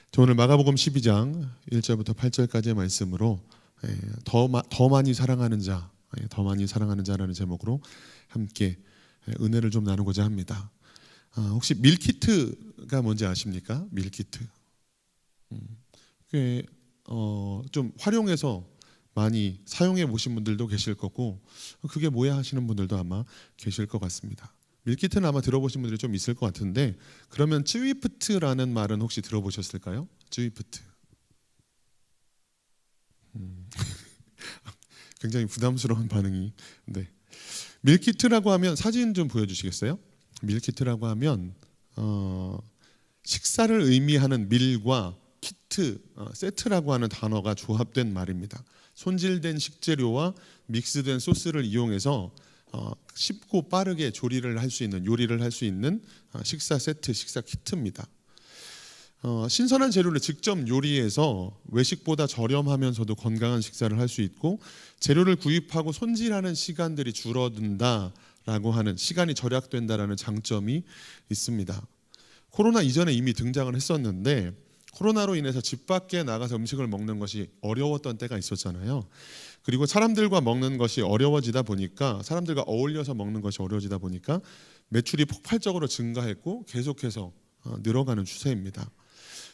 저 오늘 마가복음 12장 1절부터 8절까지의 말씀으로 더 많이 사랑하는 자, 더 많이 사랑하는 자라는 제목으로 함께 은혜를 좀 나누고자 합니다. 혹시 밀키트가 뭔지 아십니까? 밀키트. 꽤 좀 활용해서 많이 사용해 보신 분들도 계실 거고, 그게 뭐야 하시는 분들도 아마 계실 것 같습니다. 밀키트는 아마 들어보신 분들이 좀 있을 것 같은데, 그러면 쯔위프트라는 말은 혹시 들어보셨을까요? 쯔위프트. 굉장히 부담스러운 반응이. 네. 밀키트라고 하면 사진 좀 보여주시겠어요? 밀키트라고 하면 식사를 의미하는 밀과 키트, 세트라고 하는 단어가 조합된 말입니다. 손질된 식재료와 믹스된 소스를 이용해서 쉽고 빠르게 요리를 할 수 있는 식사 세트, 식사 키트입니다. 신선한 재료를 직접 요리해서 외식보다 저렴하면서도 건강한 식사를 할 수 있고, 재료를 구입하고 손질하는 시간들이 줄어든다라고 하는, 시간이 절약된다라는 장점이 있습니다. 코로나 이전에 이미 등장을 했었는데, 코로나로 인해서 집 밖에 나가서 음식을 먹는 것이 어려웠던 때가 있었잖아요. 그리고 사람들과 먹는 것이 어려워지다 보니까, 사람들과 어울려서 먹는 것이 어려워지다 보니까 매출이 폭발적으로 증가했고 계속해서 늘어가는 추세입니다.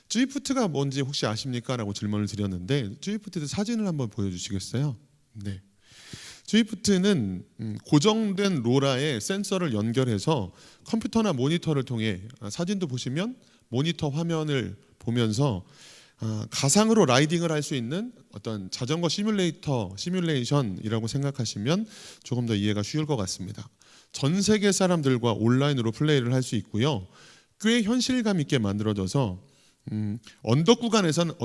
쯔위프트가 뭔지 혹시 아십니까? 라고 질문을 드렸는데, 쯔위프트 사진을 한번 보여주시겠어요? 네. 쯔위프트는 고정된 로라에 센서를 연결해서 컴퓨터나 모니터를 통해, 사진도 보시면 모니터 화면을 보면서 가상으로 라이딩을 할 수 있는 어떤 자전거 시뮬레이션이라고 생각하시면 조금 더 이해가 쉬울 것 같습니다. 전 세계 사람들과 온라인으로 플레이를 할 수 있고요. 꽤 현실감 있게 만들어져서 언덕 구간에서는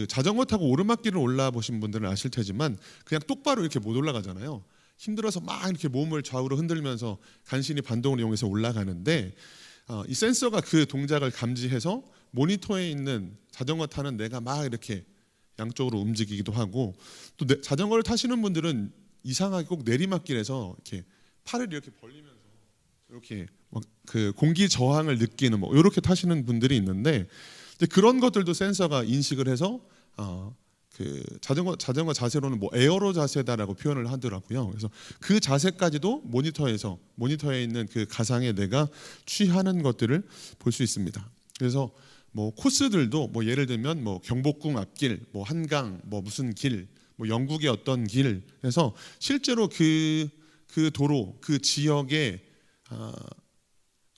자전거 타고 오르막길을 올라 보신 분들은 아실 테지만 그냥 똑바로 이렇게 못 올라가잖아요. 힘들어서 막 이렇게 몸을 좌우로 흔들면서 간신히 반동을 이용해서 올라가는데, 이 센서가 그 동작을 감지해서 모니터에 있는 자전거 타는 내가 막 이렇게 양쪽으로 움직이기도 하고, 또 자전거를 타시는 분들은 이상하게 꼭 내리막길에서 이렇게 팔을 이렇게 벌리면서 이렇게 막 그 공기 저항을 느끼는 이렇게 타시는 분들이 있는데, 그런 것들도 센서가 인식을 해서 그 자전거 자세로는 에어로 자세다라고 표현을 하더라고요. 그래서 그 자세까지도 모니터에 있는 그 가상의 내가 취하는 것들을 볼 수 있습니다. 그래서 코스들도 예를 들면 경복궁 앞길, 한강, 무슨 길, 영국의 어떤 길 해서 실제로 그 도로, 그 지역에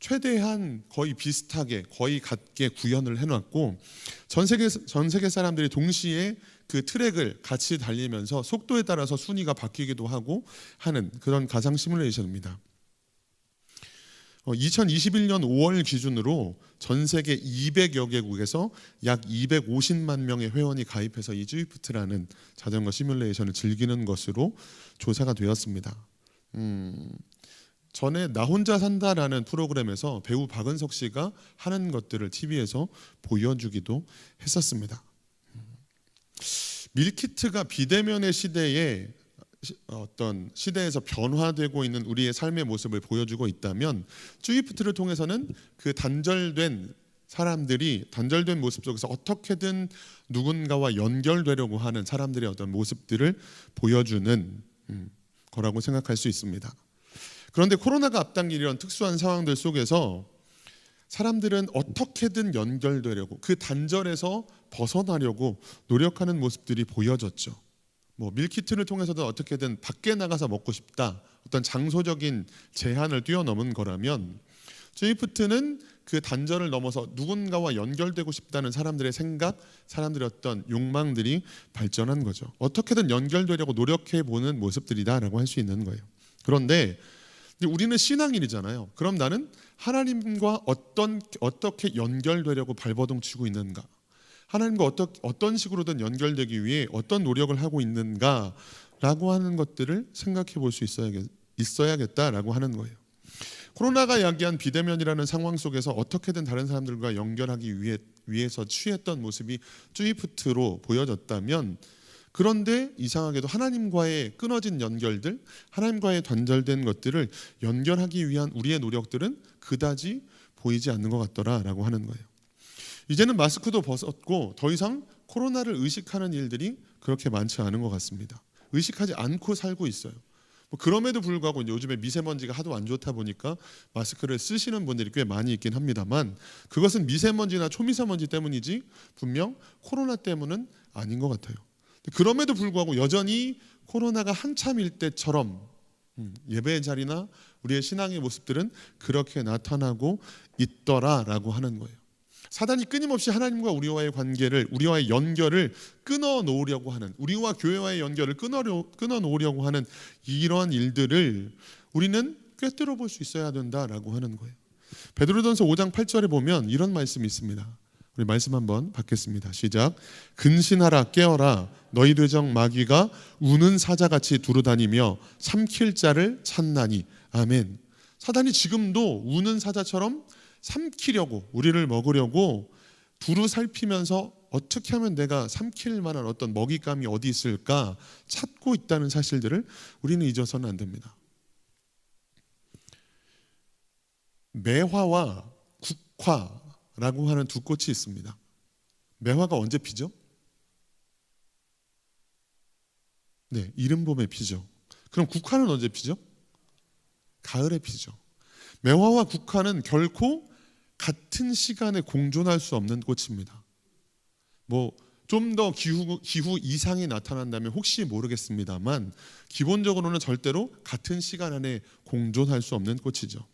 최대한 거의 비슷하게, 거의 같게 구현을 해놨고, 전 세계 사람들이 동시에 그 트랙을 같이 달리면서 속도에 따라서 순위가 바뀌기도 하고 하는 그런 가상 시뮬레이션입니다. 2021년 5월 기준으로 전 세계 200여 개국에서 약 250만 명의 회원이 가입해서 이 쯔위프트라는 자전거 시뮬레이션을 즐기는 것으로 조사가 되었습니다. 전에 나 혼자 산다라는 프로그램에서 배우 박은석 씨가 하는 것들을 TV에서 보여주기도 했었습니다. 밀키트가 비대면의 시대에 어떤 시대에서 변화되고 있는 우리의 삶의 모습을 보여주고 있다면, 쯔위프트를 통해서는 그 단절된 사람들이 단절된 모습 속에서 어떻게든 누군가와 연결되려고 하는 사람들의 어떤 모습들을 보여주는 거라고 생각할 수 있습니다. 그런데 코로나가 앞당긴 이런 특수한 상황들 속에서 사람들은 어떻게든 연결되려고, 그 단절에서 벗어나려고 노력하는 모습들이 보여졌죠. 밀키트를 통해서도 어떻게든 밖에 나가서 먹고 싶다, 어떤 장소적인 제한을 뛰어넘은 거라면, 쯔위프트는 그 단절을 넘어서 누군가와 연결되고 싶다는 사람들의 생각, 사람들의 어떤 욕망들이 발전한 거죠. 어떻게든 연결되려고 노력해보는 모습들이다라고 할 수 있는 거예요. 그런데 우리는 신앙인이잖아요. 그럼 나는 하나님과 어떻게 연결되려고 발버둥치고 있는가? 하나님과 어떤 식으로든 연결되기 위해 어떤 노력을 하고 있는가라고 하는 것들을 생각해 볼 수 있어야겠다라고 하는 거예요. 코로나가 야기한 비대면이라는 상황 속에서 어떻게든 다른 사람들과 연결하기 위해서 취했던 모습이 쯔위프트로 보여졌다면, 그런데 이상하게도 하나님과의 끊어진 연결들, 하나님과의 단절된 것들을 연결하기 위한 우리의 노력들은 그다지 보이지 않는 것 같더라라고 하는 거예요. 이제는 마스크도 벗었고 더 이상 코로나를 의식하는 일들이 그렇게 많지 않은 것 같습니다. 의식하지 않고 살고 있어요. 그럼에도 불구하고 이제 요즘에 미세먼지가 하도 안 좋다 보니까 마스크를 쓰시는 분들이 꽤 많이 있긴 합니다만, 그것은 미세먼지나 초미세먼지 때문이지 분명 코로나 때문은 아닌 것 같아요. 그럼에도 불구하고 여전히 코로나가 한참일 때처럼 예배의 자리나 우리의 신앙의 모습들은 그렇게 나타나고 있더라라고 하는 거예요. 사단이 끊임없이 하나님과 우리와의 관계를, 우리와의 연결을 끊어놓으려고 하는, 우리와 교회와의 연결을 끊어놓으려고 하는 이러한 일들을 우리는 꿰뚫어 볼 수 있어야 된다라고 하는 거예요. 베드로전서 5장 8절에 보면 이런 말씀이 있습니다. 우리 말씀 한번 받겠습니다. 시작. 근신하라, 깨어라, 너희 되정 마귀가 우는 사자같이 두루다니며 삼킬 자를 찾나니. 아멘. 사단이 지금도 우는 사자처럼 삼키려고, 우리를 먹으려고 두루 살피면서 어떻게 하면 내가 삼킬 만한 어떤 먹잇감이 어디 있을까 찾고 있다는 사실들을 우리는 잊어서는 안 됩니다. 매화와 국화라고 하는 두 꽃이 있습니다. 매화가 언제 피죠? 네, 이른 봄에 피죠. 그럼 국화는 언제 피죠? 가을에 피죠. 매화와 국화는 결코 같은 시간에 공존할 수 없는 꽃입니다. 좀 더 기후 이상이 나타난다면 혹시 모르겠습니다만 기본적으로는 절대로 같은 시간 안에 공존할 수 없는 꽃이죠.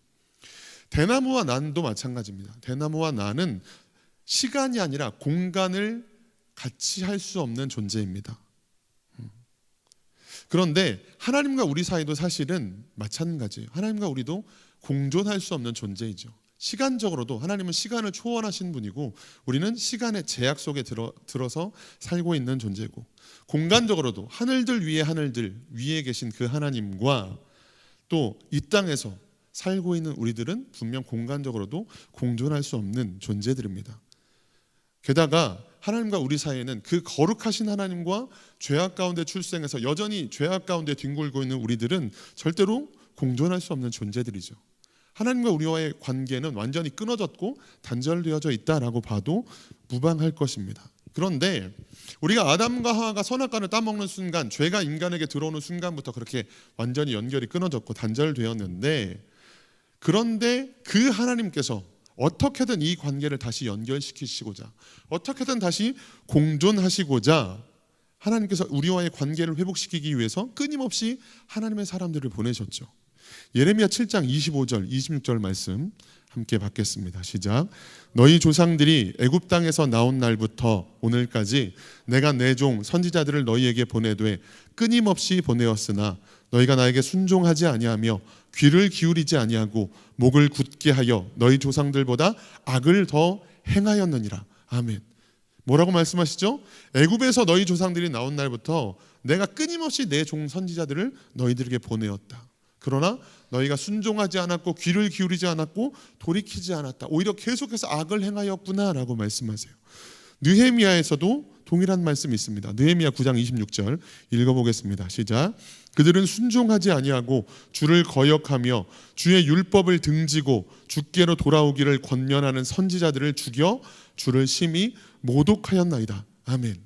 대나무와 난도 마찬가지입니다. 대나무와 난은 시간이 아니라 공간을 같이 할 수 없는 존재입니다. 그런데 하나님과 우리 사이도 사실은 마찬가지예요. 하나님과 우리도 공존할 수 없는 존재이죠. 시간적으로도 하나님은 시간을 초월하신 분이고 우리는 시간의 제약 속에 들어서 살고 있는 존재고, 공간적으로도 하늘들 위에 하늘들 위에 계신 그 하나님과 또 이 땅에서 살고 있는 우리들은 분명 공간적으로도 공존할 수 없는 존재들입니다. 게다가 하나님과 우리 사이에는 그 거룩하신 하나님과 죄악 가운데 출생해서 여전히 죄악 가운데 뒹굴고 있는 우리들은 절대로 공존할 수 없는 존재들이죠. 하나님과 우리와의 관계는 완전히 끊어졌고 단절되어져 있다라고 봐도 무방할 것입니다. 그런데 우리가 아담과 하와가 선악과를 따먹는 순간, 죄가 인간에게 들어오는 순간부터 그렇게 완전히 연결이 끊어졌고 단절되었는데, 그런데 그 하나님께서 어떻게든 이 관계를 다시 연결시키시고자, 어떻게든 다시 공존하시고자 하나님께서 우리와의 관계를 회복시키기 위해서 끊임없이 하나님의 사람들을 보내셨죠. 예레미야 7장 25절 26절 말씀 함께 받겠습니다. 시작. 너희 조상들이 애굽 땅에서 나온 날부터 오늘까지 내가 내 종 선지자들을 너희에게 보내되 끊임없이 보내었으나 너희가 나에게 순종하지 아니하며 귀를 기울이지 아니하고 목을 굳게 하여 너희 조상들보다 악을 더 행하였느니라. 아멘. 뭐라고 말씀하시죠? 애굽에서 너희 조상들이 나온 날부터 내가 끊임없이 내 종 선지자들을 너희들에게 보내었다. 그러나 너희가 순종하지 않았고 귀를 기울이지 않았고 돌이키지 않았다. 오히려 계속해서 악을 행하였구나라고 말씀하세요. 느헤미야에서도 동일한 말씀이 있습니다. 느헤미야 9장 26절 읽어보겠습니다. 시작. 그들은 순종하지 아니하고 주를 거역하며 주의 율법을 등지고 주께로 돌아오기를 권면하는 선지자들을 죽여 주를 심히 모독하였나이다. 아멘.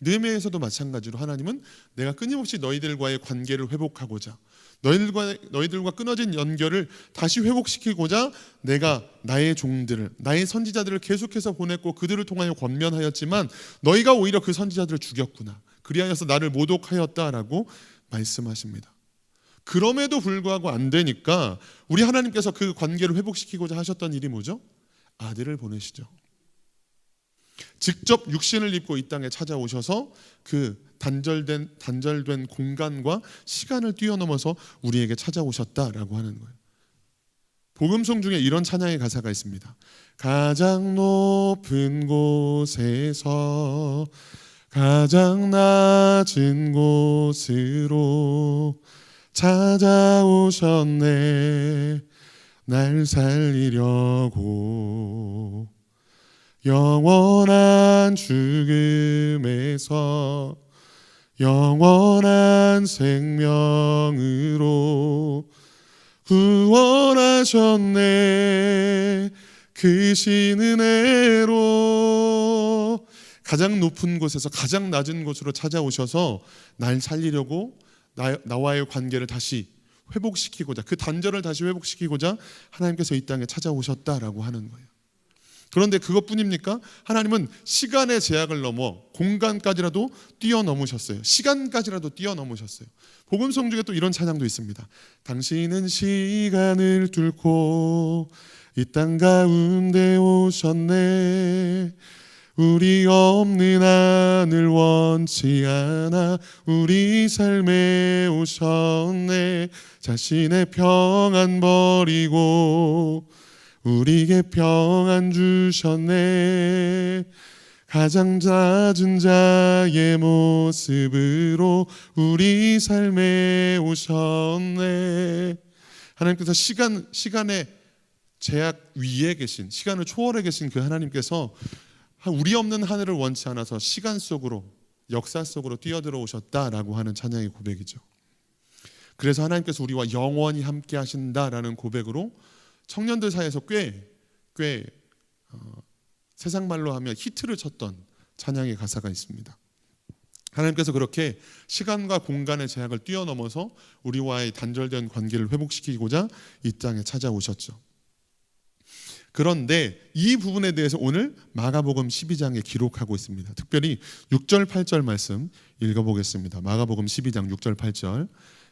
느헤미야에서도 마찬가지로 하나님은 내가 끊임없이 너희들과의 관계를 회복하고자, 너희들과 끊어진 연결을 다시 회복시키고자 내가 나의 종들을, 나의 선지자들을 계속해서 보냈고 그들을 통하여 권면하였지만 너희가 오히려 그 선지자들을 죽였구나, 그리하여서 나를 모독하였다라고 말씀하십니다. 그럼에도 불구하고 안 되니까 우리 하나님께서 그 관계를 회복시키고자 하셨던 일이 뭐죠? 아들을 보내시죠. 직접 육신을 입고 이 땅에 찾아오셔서 그 단절된 공간과 시간을 뛰어넘어서 우리에게 찾아오셨다라고 하는 거예요. 복음송 중에 이런 찬양의 가사가 있습니다. 가장 높은 곳에서 가장 낮은 곳으로 찾아오셨네, 날 살리려고. 영원한 죽음에서 영원한 생명으로 구원하셨네. 크신 은혜로 가장 높은 곳에서 가장 낮은 곳으로 찾아오셔서 날 살리려고 나와의 관계를 다시 회복시키고자, 그 단절을 다시 회복시키고자 하나님께서 이 땅에 찾아오셨다라고 하는 거예요. 그런데 그것뿐입니까? 하나님은 시간의 제약을 넘어 공간까지라도 뛰어넘으셨어요. 시간까지라도 뛰어넘으셨어요. 복음성 중에 또 이런 찬양도 있습니다. 당신은 시간을 뚫고 이 땅 가운데 오셨네. 우리 없는 하늘 원치 않아 우리 삶에 오셨네. 자신의 평안 버리고 우리에게 평안 주셨네. 가장 낮은 자의 모습으로 우리 삶에 오셨네. 하나님께서 시간의 제약 위에 계신, 시간을 초월해 계신 그 하나님께서 우리 없는 하늘을 원치 않아서 시간 속으로, 역사 속으로 뛰어들어 오셨다라고 하는 찬양의 고백이죠. 그래서 하나님께서 우리와 영원히 함께 하신다라는 고백으로 청년들 사이에서 꽤 세상 말로 하면 히트를 쳤던 찬양의 가사가 있습니다. 하나님께서 그렇게 시간과 공간의 제약을 뛰어넘어서 우리와의 단절된 관계를 회복시키고자 이 땅에 찾아오셨죠. 그런데 이 부분에 대해서 오늘 마가복음 12장에 기록하고 있습니다. 특별히 6절 8절 말씀 읽어보겠습니다. 마가복음 12장 6절 8절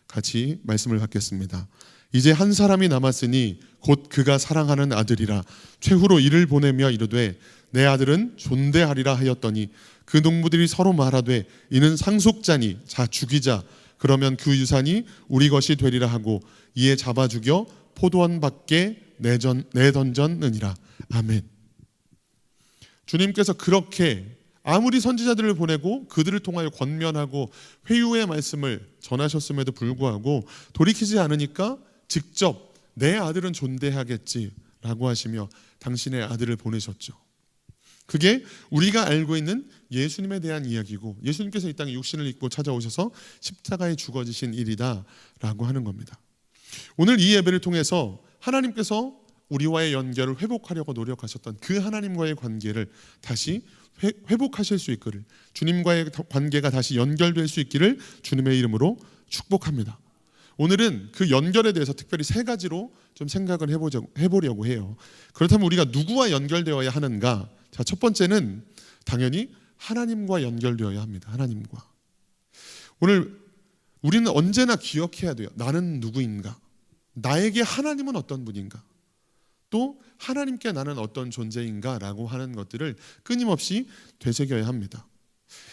같이 말씀을 받겠습니다. 이제 한 사람이 남았으니 곧 그가 사랑하는 아들이라. 최후로 이를 보내며 이르되 내 아들은 존대하리라 하였더니 그 농부들이 서로 말하되 이는 상속자니 자 죽이자. 그러면 그 유산이 우리 것이 되리라 하고 이에 잡아 죽여 포도원 밖에 내던졌느니라. 아멘. 주님께서 그렇게 아무리 선지자들을 보내고 그들을 통하여 권면하고 회유의 말씀을 전하셨음에도 불구하고 돌이키지 않으니까 직접 내 아들은 존대하겠지라고 하시며 당신의 아들을 보내셨죠. 그게 우리가 알고 있는 예수님에 대한 이야기고, 예수님께서 이 땅에 육신을 입고 찾아오셔서 십자가에 죽어지신 일이다라고 하는 겁니다. 오늘 이 예배를 통해서 하나님께서 우리와의 연결을 회복하려고 노력하셨던 그 하나님과의 관계를 다시 회복하실 수 있기를, 주님과의 관계가 다시 연결될 수 있기를 주님의 이름으로 축복합니다. 오늘은 그 연결에 대해서 특별히 세 가지로 좀 생각을 해보려고 해요. 그렇다면 우리가 누구와 연결되어야 하는가? 자, 첫 번째는 당연히 하나님과 연결되어야 합니다. 하나님과. 오늘 우리는 언제나 기억해야 돼요. 나는 누구인가? 나에게 하나님은 어떤 분인가? 또 하나님께 나는 어떤 존재인가라고 하는 것들을 끊임없이 되새겨야 합니다.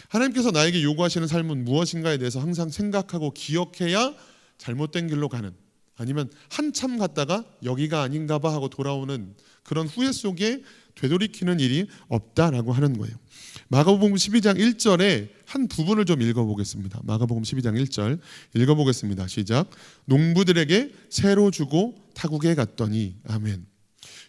하나님께서 나에게 요구하시는 삶은 무엇인가에 대해서 항상 생각하고 기억해야 잘못된 길로 가는, 아니면 한참 갔다가 여기가 아닌가 봐 하고 돌아오는 그런 후회 속에 되돌이키는 일이 없다라고 하는 거예요. 마가복음 12장 1절에 한 부분을 좀 읽어보겠습니다. 마가복음 12장 1절 읽어보겠습니다. 시작. 농부들에게 새로 주고 타국에 갔더니. 아멘.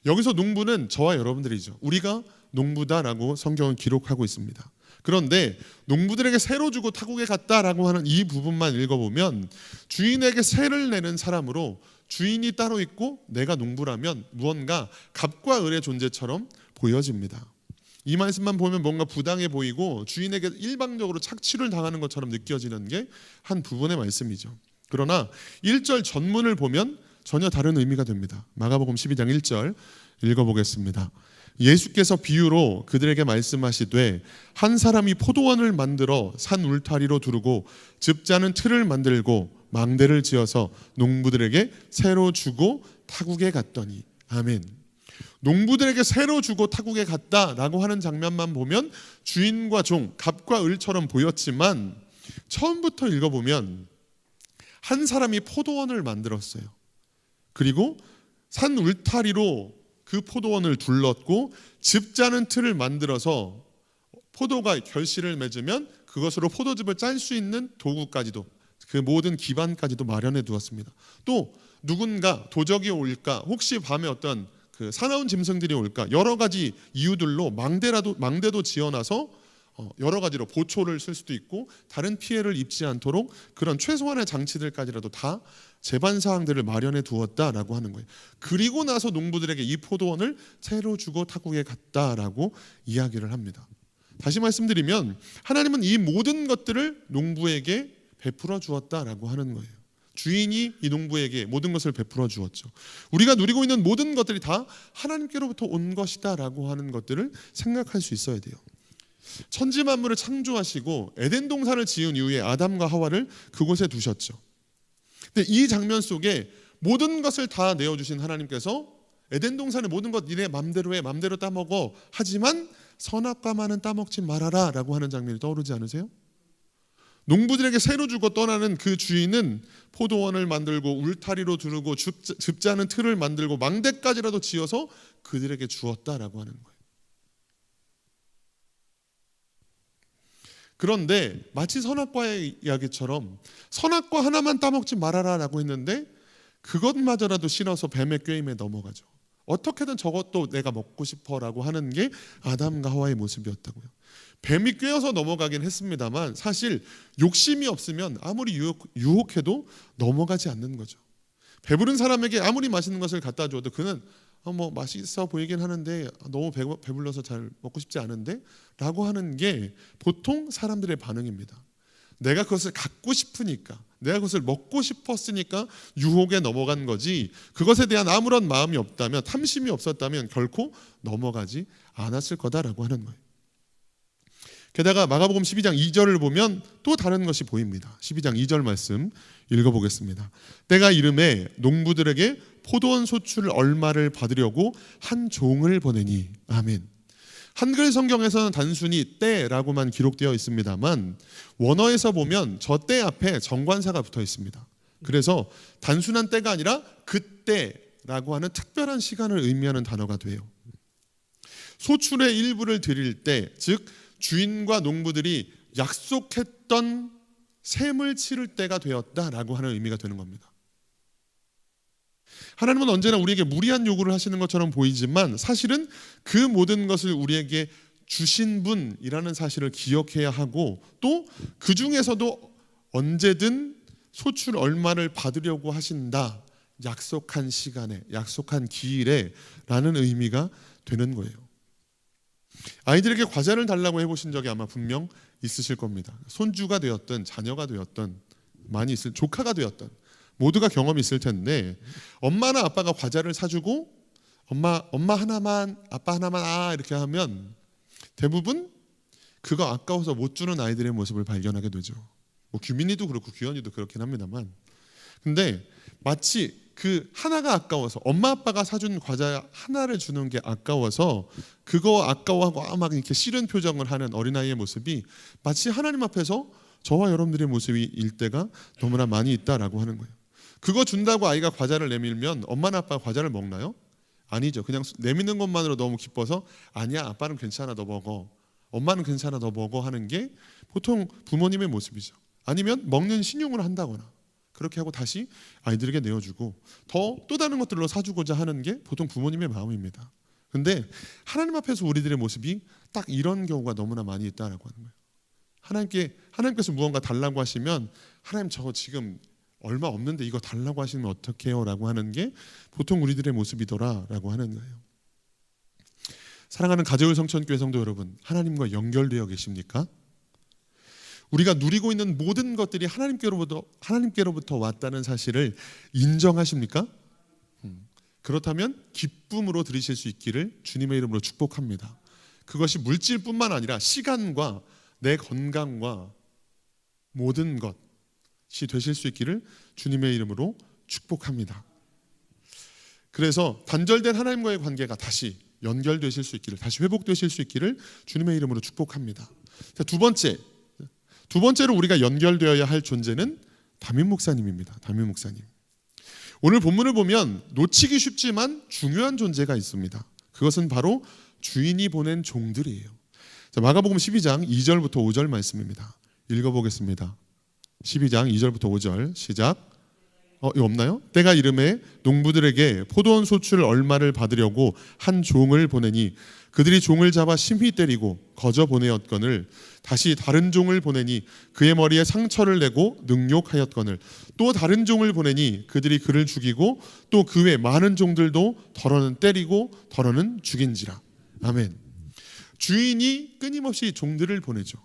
여기서 농부는 저와 여러분들이죠. 우리가 농부다라고 성경은 기록하고 있습니다. 그런데 농부들에게 새로 주고 타국에 갔다라고 하는 이 부분만 읽어보면 주인에게 세를 내는 사람으로, 주인이 따로 있고 내가 농부라면 무언가 갑과 을의 존재처럼 보여집니다. 이 말씀만 보면 뭔가 부당해 보이고 주인에게 일방적으로 착취를 당하는 것처럼 느껴지는 게 한 부분의 말씀이죠. 그러나 1절 전문을 보면 전혀 다른 의미가 됩니다. 마가복음 12장 1절 읽어보겠습니다. 예수께서 비유로 그들에게 말씀하시되 한 사람이 포도원을 만들어 산 울타리로 두르고 즙자는 틀을 만들고 망대를 지어서 농부들에게 새로 주고 타국에 갔더니. 아멘. 농부들에게 새로 주고 타국에 갔다라고 하는 장면만 보면 주인과 종, 갑과 을처럼 보였지만 처음부터 읽어보면 한 사람이 포도원을 만들었어요. 그리고 산 울타리로 그 포도원을 둘렀고 즙자는 틀을 만들어서 포도가 결실을 맺으면 그것으로 포도즙을 짤 수 있는 도구까지도, 그 모든 기반까지도 마련해 두었습니다. 또 누군가 도적이 올까, 혹시 밤에 어떤 그 사나운 짐승들이 올까, 여러 가지 이유들로 망대도 지어놔서 여러 가지로 보초를 쓸 수도 있고 다른 피해를 입지 않도록 그런 최소한의 장치들까지라도 다 제반 사항들을 마련해 두었다라고 하는 거예요. 그리고 나서 농부들에게 이 포도원을 새로 주고 타국에 갔다라고 이야기를 합니다. 다시 말씀드리면 하나님은 이 모든 것들을 농부에게 베풀어 주었다라고 하는 거예요. 주인이 이 농부에게 모든 것을 베풀어 주었죠. 우리가 누리고 있는 모든 것들이 다 하나님께로부터 온 것이다라고 하는 것들을 생각할 수 있어야 돼요. 천지 만물을 창조하시고 에덴 동산을 지은 이후에 아담과 하와를 그곳에 두셨죠. 근데 이 장면 속에 모든 것을 다 내어주신 하나님께서 에덴 동산의 모든 것 니네 맘대로 해, 맘대로 따먹어, 하지만 선악과만은 따먹지 말아라 라고 하는 장면이 떠오르지 않으세요? 농부들에게 새로 주고 떠나는 그 주인은 포도원을 만들고 울타리로 두르고 줍지 않은 틀을 만들고 망대까지라도 지어서 그들에게 주었다라고 하는 거예요. 그런데 마치 선악과의 이야기처럼 선악과 하나만 따먹지 말아라 라고 했는데 그것마저라도 싫어서 뱀의 꾀임에 넘어가죠. 어떻게든 저것도 내가 먹고 싶어 라고 하는 게 아담과 하와의 모습이었다고요. 뱀이 꿰어서 넘어가긴 했습니다만 사실 욕심이 없으면 아무리 유혹해도 넘어가지 않는 거죠. 배부른 사람에게 아무리 맛있는 것을 갖다 줘도 그는 뭐 맛있어 보이긴 하는데 너무 배불러서 잘 먹고 싶지 않은데 라고 하는 게 보통 사람들의 반응입니다. 내가 그것을 갖고 싶으니까, 내가 그것을 먹고 싶었으니까 유혹에 넘어간 거지, 그것에 대한 아무런 마음이 없다면, 탐심이 없었다면 결코 넘어가지 않았을 거다라고 하는 거예요. 게다가 마가복음 12장 2절을 보면 또 다른 것이 보입니다. 12장 2절 말씀 읽어보겠습니다. 때가 이름에 농부들에게 포도원 소출을 얼마를 받으려고 한 종을 보내니. 아멘. 한글 성경에서는 단순히 때라고만 기록되어 있습니다만 원어에서 보면 저 때 앞에 정관사가 붙어 있습니다. 그래서 단순한 때가 아니라 그때라고 하는 특별한 시간을 의미하는 단어가 돼요. 소출의 일부를 드릴 때, 즉 주인과 농부들이 약속했던 셈을 치를 때가 되었다라고 하는 의미가 되는 겁니다. 하나님은 언제나 우리에게 무리한 요구를 하시는 것처럼 보이지만 사실은 그 모든 것을 우리에게 주신 분이라는 사실을 기억해야 하고 또 그 중에서도 언제든 소출 얼마를 받으려고 하신다, 약속한 시간에, 약속한 기일에 라는 의미가 되는 거예요. 아이들에게 과자를 달라고 해보신 적이 아마 분명 있으실 겁니다. 손주가 되었든 자녀가 되었든 많이 있을, 조카가 되었든 모두가 경험이 있을 텐데 엄마나 아빠가 과자를 사주고 엄마 하나만, 아빠 하나만 이렇게 하면 대부분 그거 아까워서 못 주는 아이들의 모습을 발견하게 되죠. 뭐 규민이도 그렇고 규현이도 그렇긴 합니다만, 근데 마치 그 하나가 아까워서, 엄마 아빠가 사준 과자 하나를 주는 게 아까워서 그거 아까워하고 막 이렇게 싫은 표정을 하는 어린아이의 모습이 마치 하나님 앞에서 저와 여러분들의 모습일 때가 너무나 많이 있다라고 하는 거예요. 그거 준다고 아이가 과자를 내밀면 엄마나 아빠가 과자를 먹나요? 아니죠. 그냥 내미는 것만으로 너무 기뻐서 아니야, 아빠는 괜찮아, 너 먹어, 엄마는 괜찮아, 너 먹어 하는 게 보통 부모님의 모습이죠. 아니면 먹는 신용을 한다거나 그렇게 하고 다시 아이들에게 내어주고 또 다른 것들로 사주고자 하는 게 보통 부모님의 마음입니다. 근데 하나님 앞에서 우리들의 모습이 딱 이런 경우가 너무나 많이 있다라고 하는 거예요. 하나님께서 무언가 달라고 하시면 하나님 저 지금 얼마 없는데 이거 달라고 하시면 어떡해요? 라고 하는 게 보통 우리들의 모습이더라라고 하는 거예요. 사랑하는 가재울 성천교회 성도 여러분, 하나님과 연결되어 계십니까? 우리가 누리고 있는 모든 것들이 하나님께로부터 왔다는 사실을 인정하십니까? 그렇다면 기쁨으로 들으실 수 있기를 주님의 이름으로 축복합니다. 그것이 물질뿐만 아니라 시간과 내 건강과 모든 것이 되실 수 있기를 주님의 이름으로 축복합니다. 그래서 단절된 하나님과의 관계가 다시 연결되실 수 있기를, 다시 회복되실 수 있기를 주님의 이름으로 축복합니다. 자, 두 번째로 우리가 연결되어야 할 존재는 담임 목사님입니다. 담임 목사님. 오늘 본문을 보면 놓치기 쉽지만 중요한 존재가 있습니다. 그것은 바로 주인이 보낸 종들이에요. 자, 마가복음 12장 2절부터 5절 말씀입니다. 읽어보겠습니다. 12장 2절부터 5절 시작. 이거 없나요? 때가 이름에 농부들에게 포도원 소출 얼마를 받으려고 한 종을 보내니 그들이 종을 잡아 심히 때리고 거저 보내었거늘 다시 다른 종을 보내니 그의 머리에 상처를 내고 능욕하였거늘 또 다른 종을 보내니 그들이 그를 죽이고 또 그 외 많은 종들도 더러는 때리고 더러는 죽인지라. 아멘. 주인이 끊임없이 종들을 보내죠.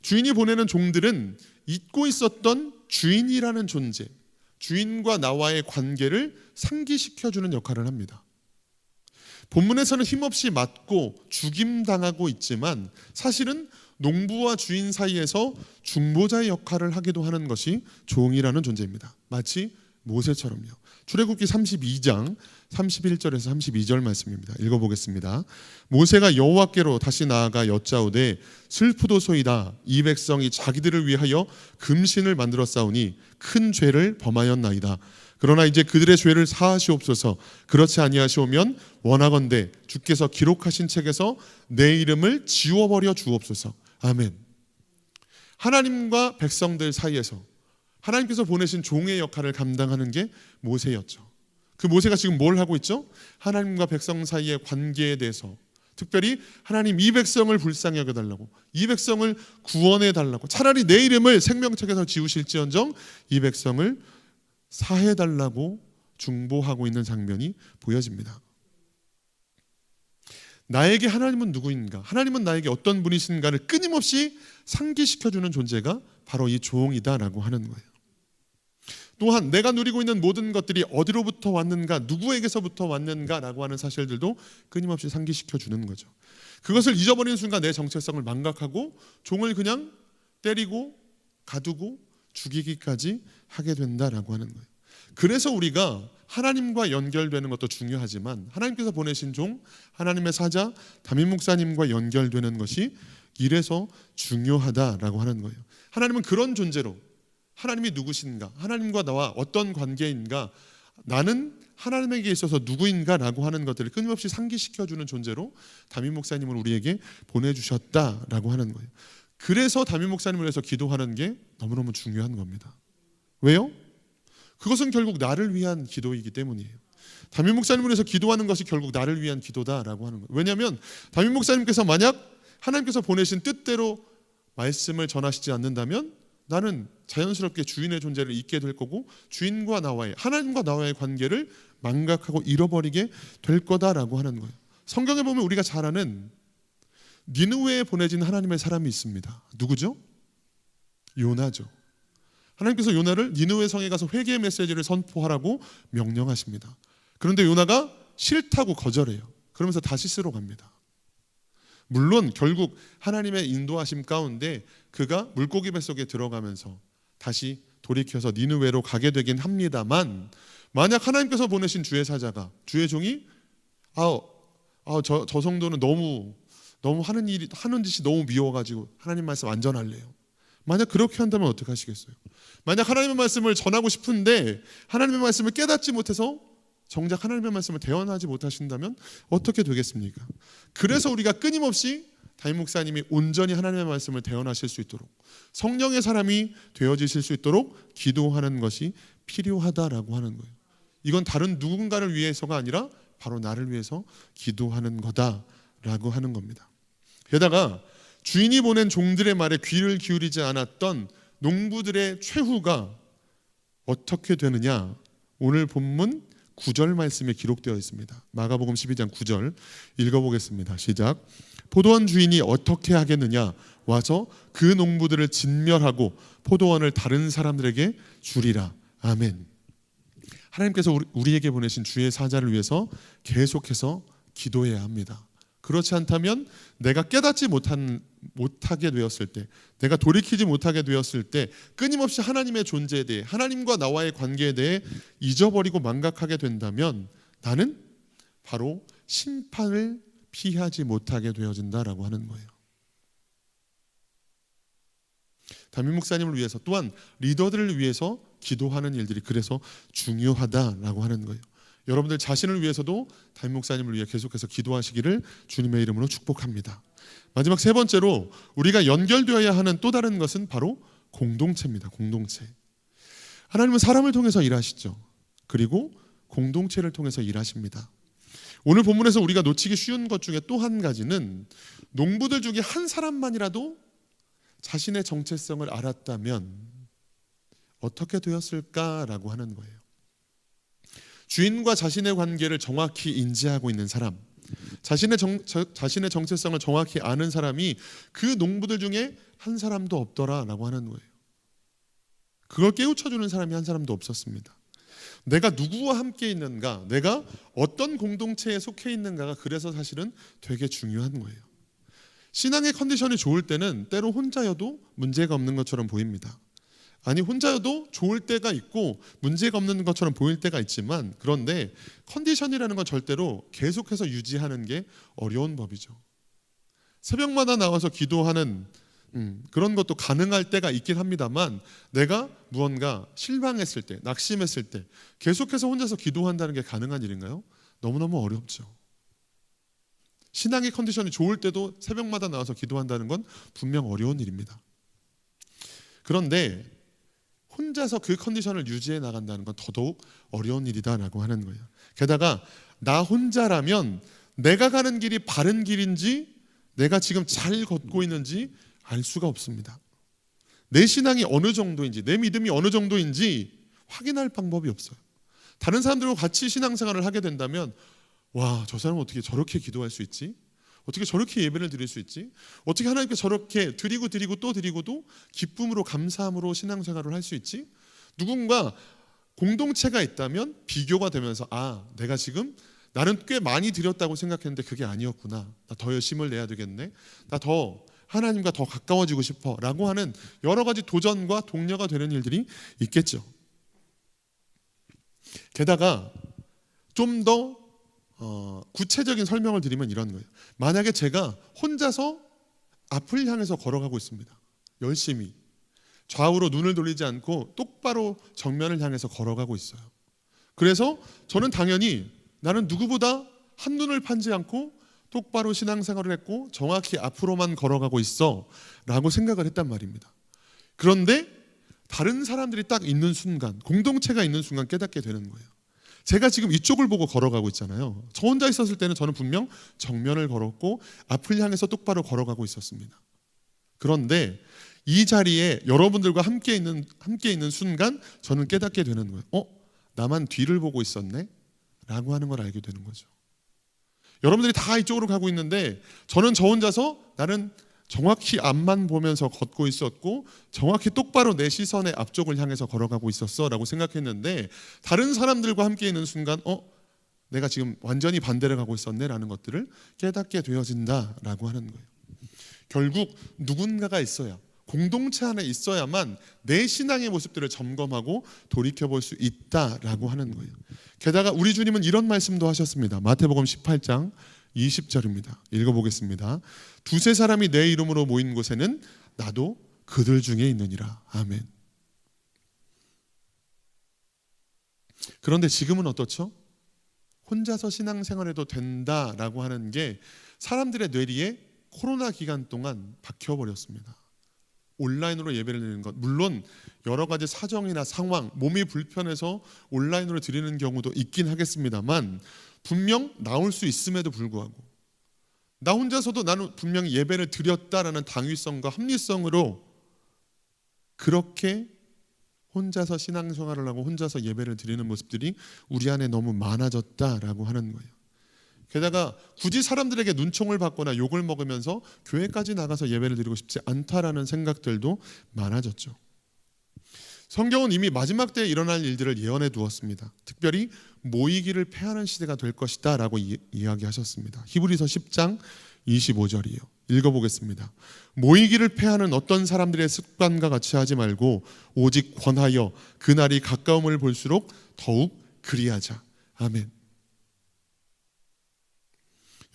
주인이 보내는 종들은 잊고 있었던 주인이라는 존재, 주인과 나와의 관계를 상기시켜주는 역할을 합니다. 본문에서는 힘없이 맞고 죽임당하고 있지만 사실은 농부와 주인 사이에서 중보자의 역할을 하기도 하는 것이 종이라는 존재입니다. 마치 모세처럼요. 출애굽기 32장 31절에서 32절 말씀입니다. 읽어보겠습니다. 모세가 여호와께로 다시 나아가 여짜오되 슬프도소이다. 이 백성이 자기들을 위하여 금신을 만들어 싸우니 큰 죄를 범하였나이다. 그러나 이제 그들의 죄를 사하시옵소서. 그렇지 아니하시오면 원하건대 주께서 기록하신 책에서 내 이름을 지워버려 주옵소서. 아멘. 하나님과 백성들 사이에서 하나님께서 보내신 종의 역할을 감당하는 게 모세였죠. 그 모세가 지금 뭘 하고 있죠? 하나님과 백성 사이의 관계에 대해서, 특별히 하나님 이 백성을 불쌍히 여겨달라고, 이 백성을 구원해달라고, 차라리 내 이름을 생명책에서 지우실지언정 이 백성을 사해달라고 중보하고 있는 장면이 보여집니다. 나에게 하나님은 누구인가, 하나님은 나에게 어떤 분이신가를 끊임없이 상기시켜주는 존재가 바로 이 종이다라고 하는 거예요. 또한 내가 누리고 있는 모든 것들이 어디로부터 왔는가, 누구에게서부터 왔는가라고 하는 사실들도 끊임없이 상기시켜주는 거죠. 그것을 잊어버리는 순간 내 정체성을 망각하고 종을 그냥 때리고 가두고 죽이기까지 하게 된다라고 하는 거예요. 그래서 우리가 하나님과 연결되는 것도 중요하지만 하나님께서 보내신 종, 하나님의 사자 담임 목사님과 연결되는 것이 이래서 중요하다라고 하는 거예요. 하나님은 그런 존재로, 하나님이 누구신가, 하나님과 나와 어떤 관계인가, 나는 하나님에게 있어서 누구인가라고 하는 것들을 끊임없이 상기시켜주는 존재로 담임 목사님을 우리에게 보내주셨다라고 하는 거예요. 그래서 담임 목사님을 위해서 기도하는 게 너무너무 중요한 겁니다. 왜요? 그것은 결국 나를 위한 기도이기 때문이에요. 담임 목사님을 위해서 기도하는 것이 결국 나를 위한 기도다라고 하는 거예요. 왜냐하면 담임 목사님께서 만약 하나님께서 보내신 뜻대로 말씀을 전하시지 않는다면 나는 자연스럽게 주인의 존재를 잊게 될 거고 주인과 나와의, 하나님과 나와의 관계를 망각하고 잃어버리게 될 거다라고 하는 거예요. 성경에 보면 우리가 잘 아는 니느웨에 보내진 하나님의 사람이 있습니다. 누구죠? 요나죠. 하나님께서 요나를 니느웨 성에 가서 회개의 메시지를 선포하라고 명령하십니다. 그런데 요나가 싫다고 거절해요. 그러면서 다시스로 갑니다. 물론 결국 하나님의 인도하심 가운데 그가 물고기 뱃속에 들어가면서 다시 돌이켜서 니느웨로 가게 되긴 합니다만, 만약 하나님께서 보내신 주의 사자가, 주의 종이 저 성도는 너무 하는 짓이 너무 미워가지고 하나님 말씀 안 전할래요. 만약 그렇게 한다면 어떻게 하시겠어요? 만약 하나님의 말씀을 전하고 싶은데 하나님의 말씀을 깨닫지 못해서 정작 하나님의 말씀을 대언하지 못하신다면 어떻게 되겠습니까? 그래서 우리가 끊임없이 담임 목사님이 온전히 하나님의 말씀을 대언하실 수 있도록, 성령의 사람이 되어지실 수 있도록 기도하는 것이 필요하다라고 하는 거예요. 이건 다른 누군가를 위해서가 아니라 바로 나를 위해서 기도하는 거다라고 하는 겁니다. 게다가 주인이 보낸 종들의 말에 귀를 기울이지 않았던 농부들의 최후가 어떻게 되느냐, 오늘 본문 9절 말씀에 기록되어 있습니다. 마가복음 12장 9절 읽어보겠습니다. 시작. 포도원 주인이 어떻게 하겠느냐, 와서 그 농부들을 진멸하고 포도원을 다른 사람들에게 주리라. 아멘. 하나님께서 우리에게 보내신 주의 사자를 위해서 계속해서 기도해야 합니다. 그렇지 않다면 내가 깨닫지 못하게 되었을 때, 내가 돌이키지 못하게 되었을 때 끊임없이 하나님의 존재에 대해, 하나님과 나와의 관계에 대해 잊어버리고 망각하게 된다면 나는 바로 심판을 피하지 못하게 되어진다라고 하는 거예요. 담임 목사님을 위해서, 또한 리더들을 위해서 기도하는 일들이 그래서 중요하다라고 하는 거예요. 여러분들 자신을 위해서도 담임 목사님을 위해 계속해서 기도하시기를 주님의 이름으로 축복합니다. 마지막 세 번째로 우리가 연결되어야 하는 또 다른 것은 바로 공동체입니다. 공동체. 하나님은 사람을 통해서 일하시죠. 그리고 공동체를 통해서 일하십니다. 오늘 본문에서 우리가 놓치기 쉬운 것 중에 또 한 가지는 농부들 중에 한 사람만이라도 자신의 정체성을 알았다면 어떻게 되었을까라고 하는 거예요. 주인과 자신의 관계를 정확히 인지하고 있는 사람, 자신의 정체성을 정확히 아는 사람이 그 농부들 중에 한 사람도 없더라라고 하는 거예요. 그걸 깨우쳐주는 사람이 한 사람도 없었습니다. 내가 누구와 함께 있는가, 내가 어떤 공동체에 속해 있는가가 그래서 사실은 되게 중요한 거예요. 신앙의 컨디션이 좋을 때는 때로 혼자여도 문제가 없는 것처럼 보입니다. 아니, 혼자여도 좋을 때가 있고 문제가 없는 것처럼 보일 때가 있지만, 그런데 컨디션이라는 건 절대로 계속해서 유지하는 게 어려운 법이죠. 새벽마다 나와서 기도하는 그런 것도 가능할 때가 있긴 합니다만, 내가 무언가 실망했을 때, 낙심했을 때 계속해서 혼자서 기도한다는 게 가능한 일인가요? 너무너무 어렵죠. 신앙의 컨디션이 좋을 때도 새벽마다 나와서 기도한다는 건 분명 어려운 일입니다. 그런데 혼자서 그 컨디션을 유지해 나간다는 건 더더욱 어려운 일이다라고 하는 거예요. 게다가 나 혼자라면 내가 가는 길이 바른 길인지, 내가 지금 잘 걷고 있는지 알 수가 없습니다. 내 신앙이 어느 정도인지, 내 믿음이 어느 정도인지 확인할 방법이 없어요. 다른 사람들과 같이 신앙생활을 하게 된다면, 와, 저 사람은 어떻게 저렇게 기도할 수 있지? 어떻게 저렇게 예배를 드릴 수 있지? 어떻게 하나님께 저렇게 드리고 또 드리고도 기쁨으로 감사함으로 신앙생활을 할 수 있지? 누군가 공동체가 있다면 비교가 되면서, 아, 내가 지금 나는 꽤 많이 드렸다고 생각했는데 그게 아니었구나. 나 더 열심을 내야 되겠네. 나 더 하나님과 더 가까워지고 싶어 라고 하는 여러 가지 도전과 동료가 되는 일들이 있겠죠. 게다가 좀 더 구체적인 설명을 드리면 이런 거예요. 만약에 제가 혼자서 앞을 향해서 걸어가고 있습니다. 열심히 좌우로 눈을 돌리지 않고 똑바로 정면을 향해서 걸어가고 있어요. 그래서 저는 당연히 나는 누구보다 한눈을 판지 않고 똑바로 신앙생활을 했고 정확히 앞으로만 걸어가고 있어 라고 생각을 했단 말입니다. 그런데 다른 사람들이 딱 있는 순간, 공동체가 있는 순간 깨닫게 되는 거예요. 제가 지금 이쪽을 보고 걸어가고 있잖아요. 저 혼자 있었을 때는 저는 분명 정면을 걸었고 앞을 향해서 똑바로 걸어가고 있었습니다. 그런데 이 자리에 여러분들과 함께 있는 순간 저는 깨닫게 되는 거예요. 나만 뒤를 보고 있었네? 라고 하는 걸 알게 되는 거죠. 여러분들이 다 이쪽으로 가고 있는데 저는 저 혼자서 나는 정확히 앞만 보면서 걷고 있었고 정확히 똑바로 내 시선의 앞쪽을 향해서 걸어가고 있었어 라고 생각했는데, 다른 사람들과 함께 있는 순간 내가 지금 완전히 반대를 가고 있었네 라는 것들을 깨닫게 되어진다라고 하는 거예요. 결국 누군가가 있어야, 공동체 안에 있어야만 내 신앙의 모습들을 점검하고 돌이켜볼 수 있다라고 하는 거예요. 게다가 우리 주님은 이런 말씀도 하셨습니다. 마태복음 18장 20절입니다. 읽어보겠습니다. 두세 사람이 내 이름으로 모인 곳에는 나도 그들 중에 있느니라. 아멘. 그런데 지금은 어떻죠? 혼자서 신앙생활해도 된다라고 하는 게 사람들의 뇌리에 코로나 기간 동안 박혀버렸습니다. 온라인으로 예배를 드리는 것, 물론 여러 가지 사정이나 상황, 몸이 불편해서 온라인으로 드리는 경우도 있긴 하겠습니다만, 분명 나올 수 있음에도 불구하고 나 혼자서도 나는 분명히 예배를 드렸다라는 당위성과 합리성으로 그렇게 혼자서 신앙생활을 하고 혼자서 예배를 드리는 모습들이 우리 안에 너무 많아졌다라고 하는 거예요. 게다가 굳이 사람들에게 눈총을 받거나 욕을 먹으면서 교회까지 나가서 예배를 드리고 싶지 않다라는 생각들도 많아졌죠. 성경은 이미 마지막 때에 일어날 일들을 예언해 두었습니다. 특별히 모이기를 패하는 시대가 될 것이다 라고 이야기하셨습니다. 히브리서 10장 25절이에요. 읽어보겠습니다. 모이기를 패하는 어떤 사람들의 습관과 같이 하지 말고 오직 권하여 그날이 가까움을 볼수록 더욱 그리하자. 아멘.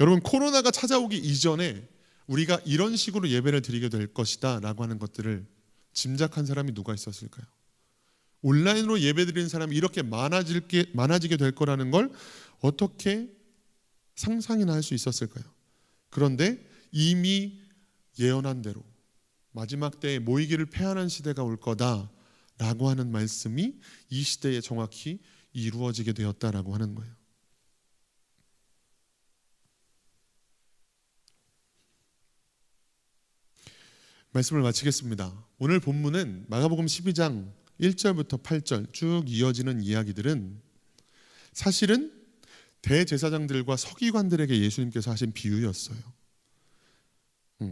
여러분, 코로나가 찾아오기 이전에 우리가 이런 식으로 예배를 드리게 될 것이다 라고 하는 것들을 짐작한 사람이 누가 있었을까요? 온라인으로 예배드리는 사람이 이렇게 많아지게 될 거라는 걸 어떻게 상상이나 할 수 있었을까요? 그런데 이미 예언한 대로 마지막 때에 모이기를 패하는 시대가 올 거다 라고 하는 말씀이 이 시대에 정확히 이루어지게 되었다라고 하는 거예요. 말씀을 마치겠습니다. 오늘 본문은 마가복음 12장 1절부터 8절 쭉 이어지는 이야기들은 사실은 대제사장들과 서기관들에게 예수님께서 하신 비유였어요.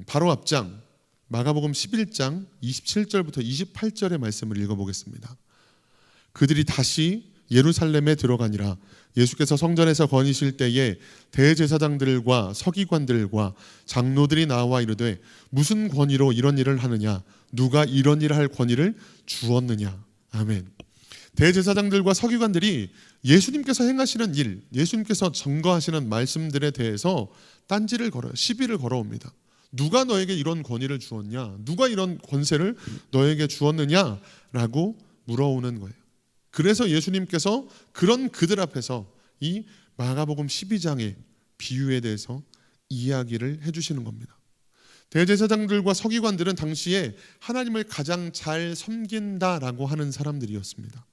바로 앞장 마가복음 11장 27절부터 28절의 말씀을 읽어보겠습니다. 그들이 다시 예루살렘에 들어가니라. 예수께서 성전에서 거니실 때에 대제사장들과 서기관들과 장로들이 나와 이르되 무슨 권위로 이런 일을 하느냐? 누가 이런 일을 할 권위를 주었느냐? 아멘. 대제사장들과 서기관들이 예수님께서 행하시는 일, 예수님께서 전거하시는 말씀들에 대해서 딴지를 걸어요. 시비를 걸어옵니다. 누가 너에게 이런 권위를 주었냐? 누가 이런 권세를 너에게 주었느냐라고 물어오는 거예요. 그래서 예수님께서 그런 그들 앞에서 이 마가복음 12장의 비유에 대해서 이야기를 해주시는 겁니다. 대제사장들과 서기관들은 당시에 하나님을 가장 잘 섬긴다라고 하는 사람들이었습니다.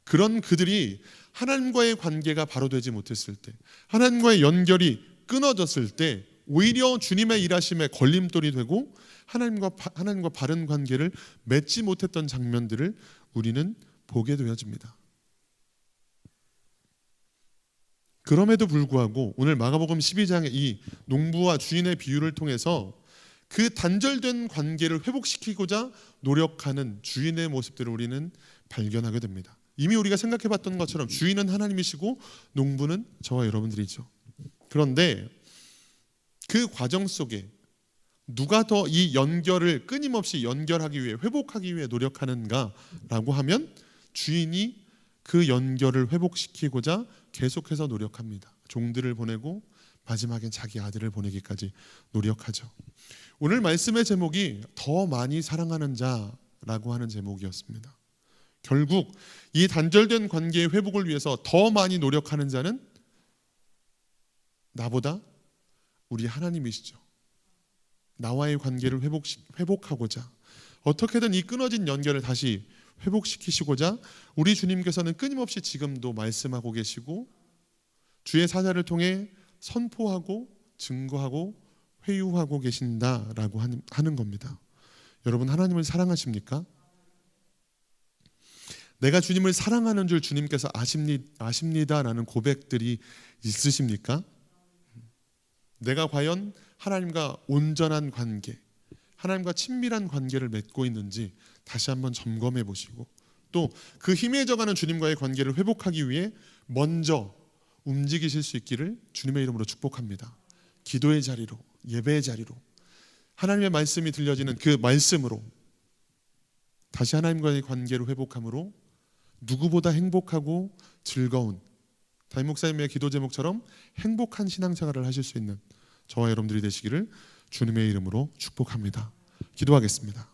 그런 그들이 하나님과의 관계가 바로 되지 못했을 때, 하나님과의 연결이 끊어졌을 때 오히려 주님의 일하심에 걸림돌이 되고 하나님과 바른 관계를 맺지 못했던 장면들을 우리는 보게 되어집니다. 그럼에도 불구하고 오늘 마가복음 12장의 이 농부와 주인의 비유를 통해서 그 단절된 관계를 회복시키고자 노력하는 주인의 모습들을 우리는 발견하게 됩니다. 이미 우리가 생각해봤던 것처럼 주인은 하나님이시고 농부는 저와 여러분들이죠. 그런데 그 과정 속에 누가 더 이 연결을 끊임없이 연결하기 위해 회복하기 위해 노력하는가라고 하면 주인이 그 연결을 회복시키고자 계속해서 노력합니다. 종들을 보내고 마지막엔 자기 아들을 보내기까지 노력하죠. 오늘 말씀의 제목이 더 많이 사랑하는 자라고 하는 제목이었습니다. 결국 이 단절된 관계의 회복을 위해서 더 많이 노력하는 자는 나보다 우리 하나님이시죠. 나와의 관계를 회복하고자 어떻게든 이 끊어진 연결을 다시 회복시키시고자 우리 주님께서는 끊임없이 지금도 말씀하고 계시고 주의 사자를 통해 선포하고 증거하고 회유하고 계신다라고 하는 겁니다. 여러분 하나님을 사랑하십니까? 내가 주님을 사랑하는 줄 주님께서 아십니다라는 고백들이 있으십니까? 내가 과연 하나님과 온전한 관계, 하나님과 친밀한 관계를 맺고 있는지 다시 한번 점검해 보시고 또 그 희미해져가는 주님과의 관계를 회복하기 위해 먼저 움직이실 수 있기를 주님의 이름으로 축복합니다. 기도의 자리로, 예배의 자리로, 하나님의 말씀이 들려지는 그 말씀으로 다시 하나님과의 관계를 회복함으로 누구보다 행복하고 즐거운 담임 목사님의 기도 제목처럼 행복한 신앙생활을 하실 수 있는 저와 여러분들이 되시기를 주님의 이름으로 축복합니다. 기도하겠습니다.